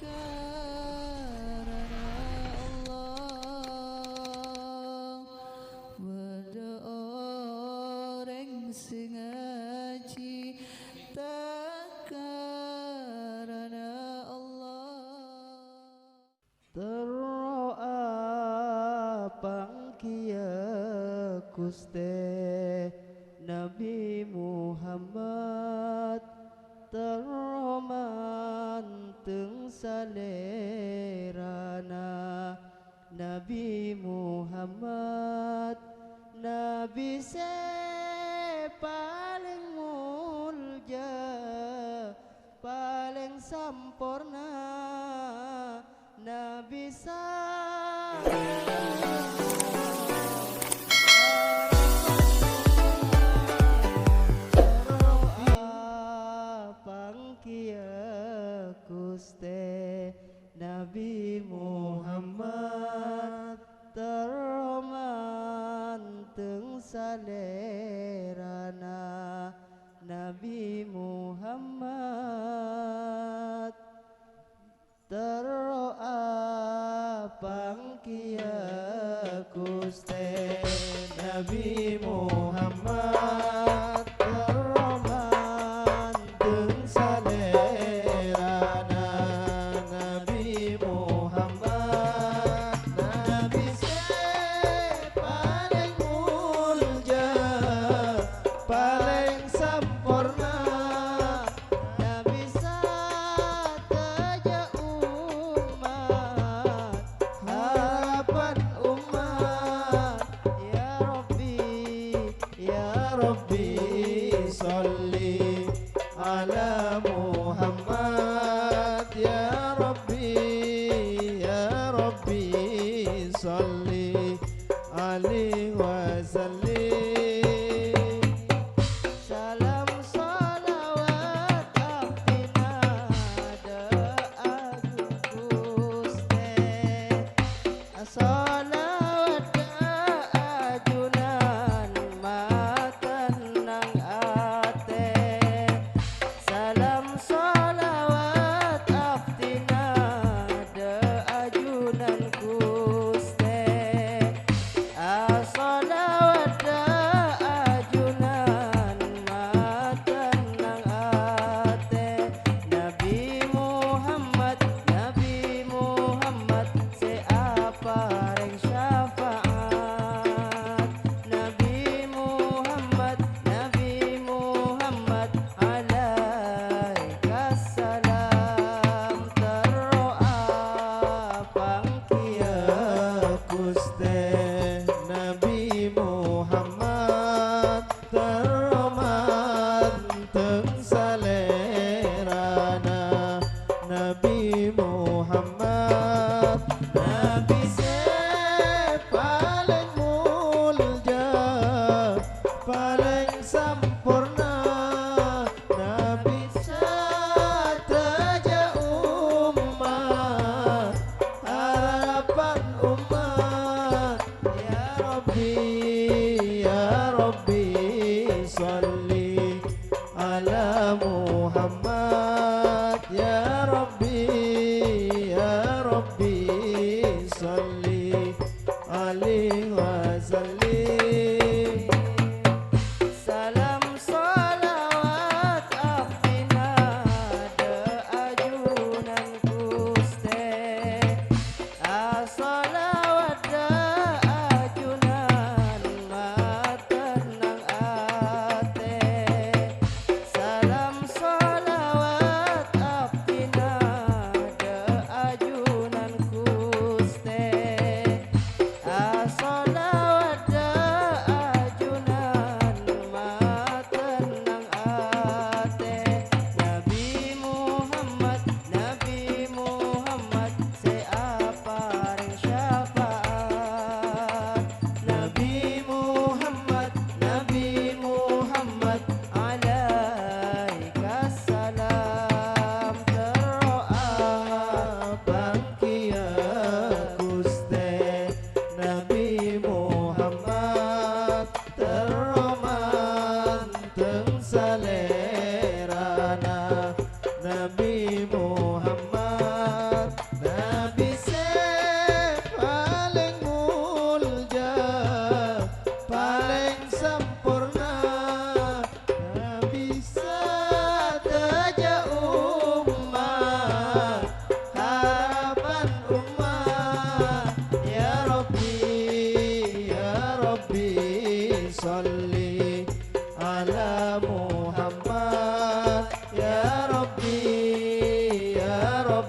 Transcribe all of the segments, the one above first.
karena Allah orang sing ngaji tak karena Allah terroa pangkia Guste Nabi Muhammad teromanteng salerana Nabi Muhammad Nabi se paling mulja paling sampurna Nabi sa Guste Nabi Muhammad teromanteng salerana Nabi Muhammad terroa pangkia Guste Nabi Muhammad teromanteng salerana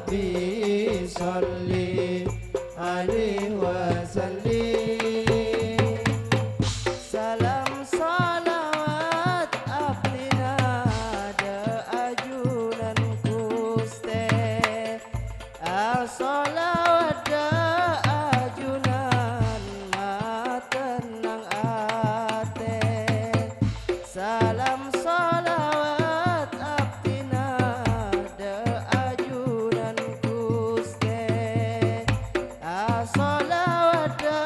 Rabbi Salli alaihi wasallim. Salam salawat abdina da ajunan kuste, salawat da ajunan matenang ate. Salam salawat abdina da ajunan kuste, salawat da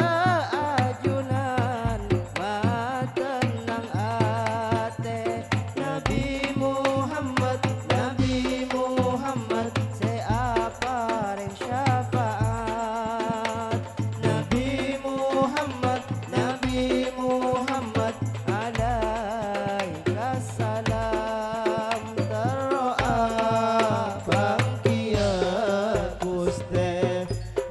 ajunan matenang ate. Nabi Muhammad, Nabi Muhammad, seapa ring syafaat. Nabi Muhammad, Nabi Muhammad, alaika salam. Terroa bangkia kuste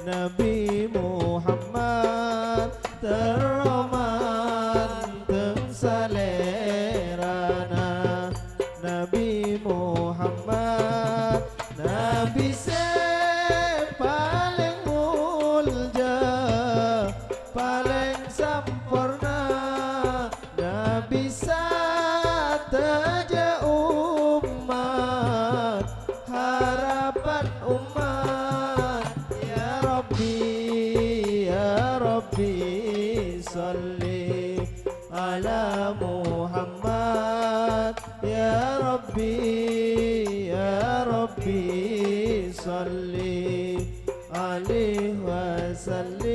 Nabi Muhammad, terroman teng salerana. Nabi Muhammad, Nabi se paling mulja, paling sampurna. Nabi sateja umat, harapan umat. Ya Rabbi salli ala Muhammad. Ya Rabbi salli alaihi wasallim.